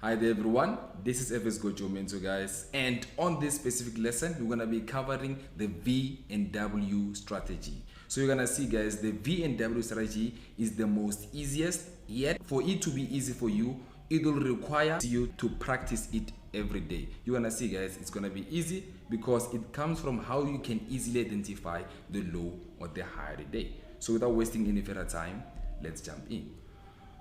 Hi there everyone, this is FS Gojo Mentor guys, and on this specific lesson we're going to be covering the V and W strategy. So you're going to see guys, the V and W strategy is the most easiest, yet for it to be easy for you, it will require you to practice it every day. You're going to see guys, it's going to be easy because it comes from how you can easily identify the low or the high of the day. So without wasting any further time, let's jump in.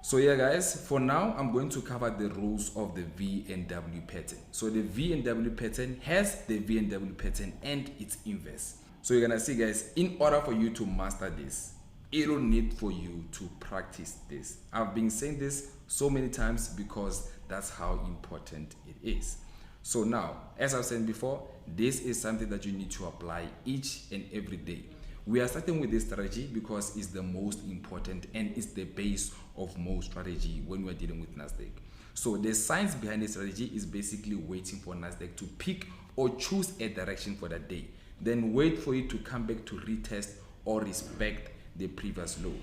So yeah guys, for now I'm going to cover the rules of the V and W pattern. So the V and W pattern has the V and W pattern and its inverse. So you're gonna see guys, in order for you to master this, it will need for you to practice this. I've been saying this so many times because that's how important it is. So now, as I've said before, this is something that you need to apply each and every day. We are starting with this strategy because it's the most important and it's the base of most strategy when we're dealing with NASDAQ. So the science behind this strategy is basically waiting for NASDAQ to pick or choose a direction for that day. Then wait for it to come back to retest or respect the previous low.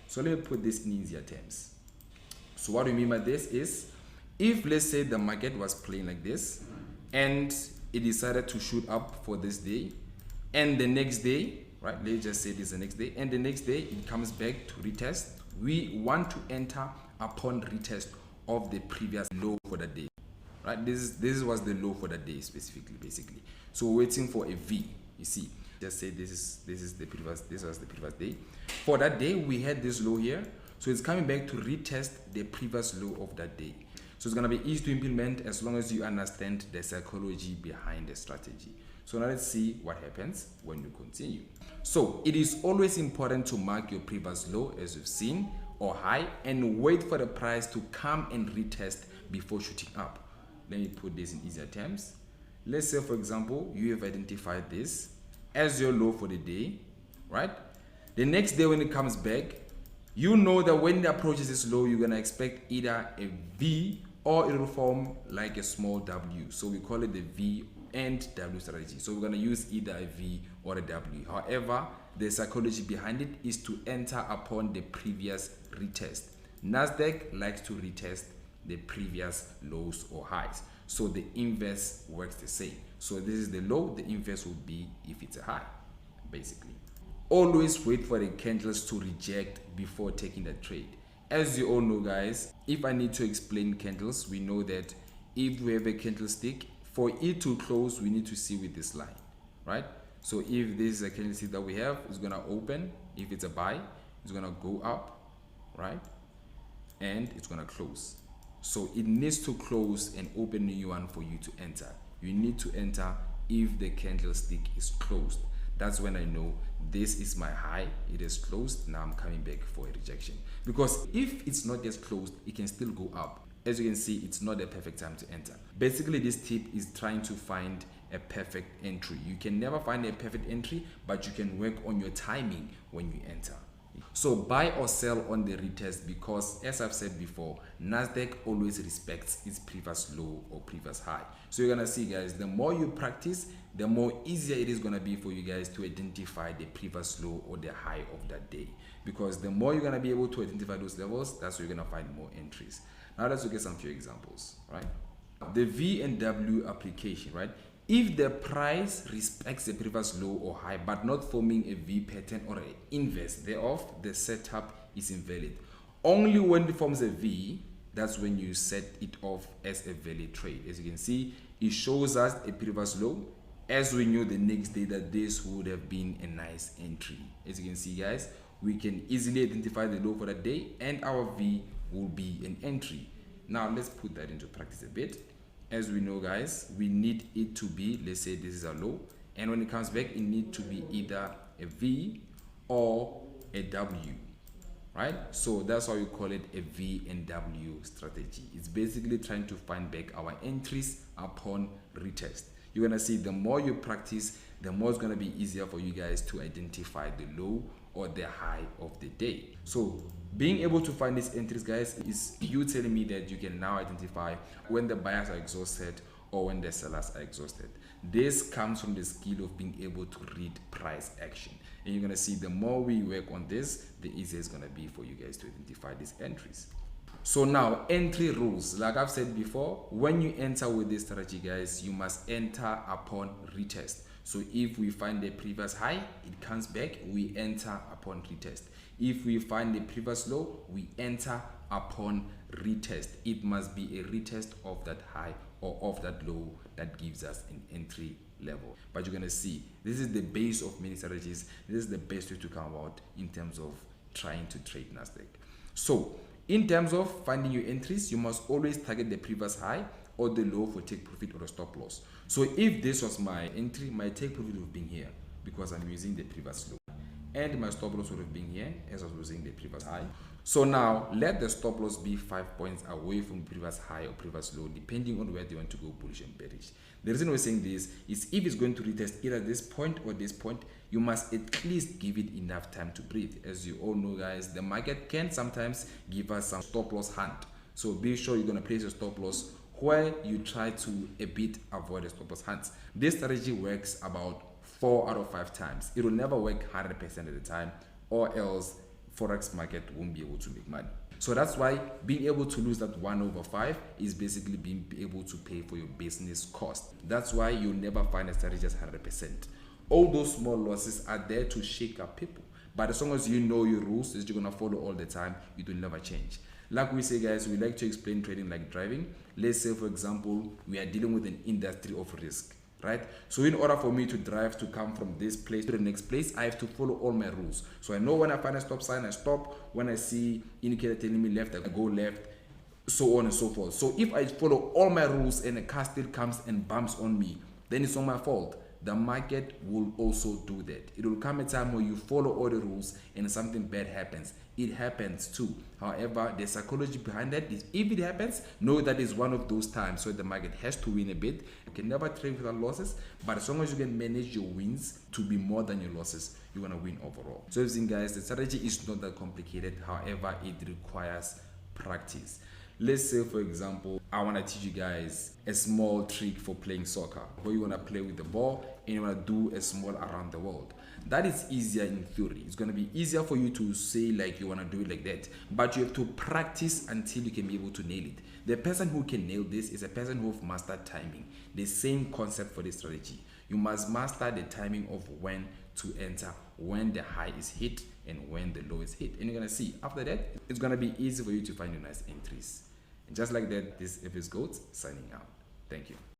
So let me put this in easier terms. So what we mean by this is, if let's say the market was playing like this and it decided to shoot up for this day, and the next day, right, let's just say this is the next day, and the next day it comes back to retest, we want to enter upon retest of the previous low for the day, right? This was the low for the day specifically, basically. So we're waiting for a V. You see, just say this was the previous day. For that day we had this low here, so it's coming back to retest the previous low of that day. So it's going to be easy to implement as long as you understand the psychology behind the strategy. So now let's see what happens when you continue. So it is always important to mark your previous low, as you've seen, or high, and wait for the price to come and retest before shooting up. Let me put this in easier terms. Let's say, for example, you have identified this as your low for the day, right? The next day when it comes back, you know that when it approaches this low, you're going to expect either a V or it will form like a small W. So we call it the V and W strategy. So we're going to use either a V or a W. However, the psychology behind it is to enter upon the previous retest. NASDAQ likes to retest the previous lows or highs. So the inverse works the same. So this is the low, the inverse would be if it's a high, basically. Always wait for the candles to reject before taking the trade. As you all know guys, if I need to explain candles, we know that if we have a candlestick, for it to close, we need to see with this line, right? So if this is a candlestick that we have, it's going to open. If it's a buy, it's going to go up, right? And it's going to close. So it needs to close and open a new one for you to enter. You need to enter if the candlestick is closed. That's when I know this is my high, it is closed, now I'm coming back for a rejection. Because if it's not just closed, it can still go up. As you can see, it's not a perfect time to enter. Basically, this tip is trying to find a perfect entry. You can never find a perfect entry, but you can work on your timing when you enter. So buy or sell on the retest because, as I've said before, NASDAQ always respects its previous low or previous high. So you're going to see guys, the more you practice, the more easier it is going to be for you guys to identify the previous low or the high of that day. Because the more you're going to be able to identify those levels, that's where you're going to find more entries. Now let's look at some few examples, right? The V and W application, right? If the price respects the previous low or high but not forming a V pattern or an inverse thereof, the setup is invalid. Only when it forms a V, that's when you set it off as a valid trade. As you can see, it shows us a previous low, as we knew the next day that this would have been a nice entry. As you can see guys, we can easily identify the low for that day and our V will be an entry. Now let's put that into practice a bit. As we know guys, we need it to be, let's say this is a low, and when it comes back it needs to be either a V or a W, right? So that's why we call it a V and W strategy. It's basically trying to find back our entries upon retest. You're gonna see the more you practice, the more it's gonna be easier for you guys to identify the low or the high of the day. So being able to find these entries guys is you telling me that you can now identify when the buyers are exhausted or when the sellers are exhausted. This comes from the skill of being able to read price action, and you're going to see the more we work on this, the easier it's going to be for you guys to identify these entries. So now entry rules, like I've said before, when you enter with this strategy, guys, you must enter upon retest. So if we find the previous high, it comes back, we enter upon retest. If we find the previous low, we enter upon retest. It must be a retest of that high or of that low that gives us an entry level. But you're gonna see this is the base of many strategies. This is the best way to come about in terms of trying to trade NASDAQ. So in terms of finding your entries, you must always target the previous high or the low for take profit or a stop loss. So if this was my entry, my take profit would have been here because I'm using the previous low, and my stop loss would have been here as I was using the previous high. So now let the stop loss be 5 points away from the previous high or previous low, depending on where they want to go bullish and bearish. The reason we're saying this is if it's going to retest either this point or this point, you must at least give it enough time to breathe. As you all know, guys, the market can sometimes give us some stop loss hunt. So be sure you're going to place a stop loss where you try to a bit avoid the stop loss hunts. This strategy works about 4 out of 5 times. It will never work 100% of the time, or else forex market won't be able to make money. So that's why being able to lose that 1/5 is basically being able to pay for your business cost. That's why you'll never find a strategy just 100%. All those small losses are there to shake up people. But as long as you know your rules that you're gonna follow all the time, it will never change. Like we say, guys, we like to explain trading like driving. Let's say, for example, we are dealing with an industry of risk, right? So in order for me to drive to come from this place to the next place, I have to follow all my rules. So I know when I find a stop sign, I stop. When I see indicator telling me left, I go left, so on and so forth. So if I follow all my rules and a car still comes and bumps on me, then it's not my fault. The market will also do that. It will come a time where you follow all the rules and something bad happens. It happens too. However, the psychology behind that is if it happens, know that is one of those times where the market has to win a bit. You can never trade without losses, but as long as you can manage your wins to be more than your losses, you're gonna win overall. So listen, guys, the strategy is not that complicated. However, it requires practice. Let's say, for example, I want to teach you guys a small trick for playing soccer, where you want to play with the ball and you want to do a small around the world. That is easier in theory. It's going to be easier for you to say like you want to do it like that, but you have to practice until you can be able to nail it. The person who can nail this is a person who has mastered timing. The same concept for this strategy. You must master the timing of when to enter, when the high is hit and when the low is hit. And you're going to see after that, it's going to be easy for you to find your nice entries. And just like that, this is FS Goats signing out. Thank you.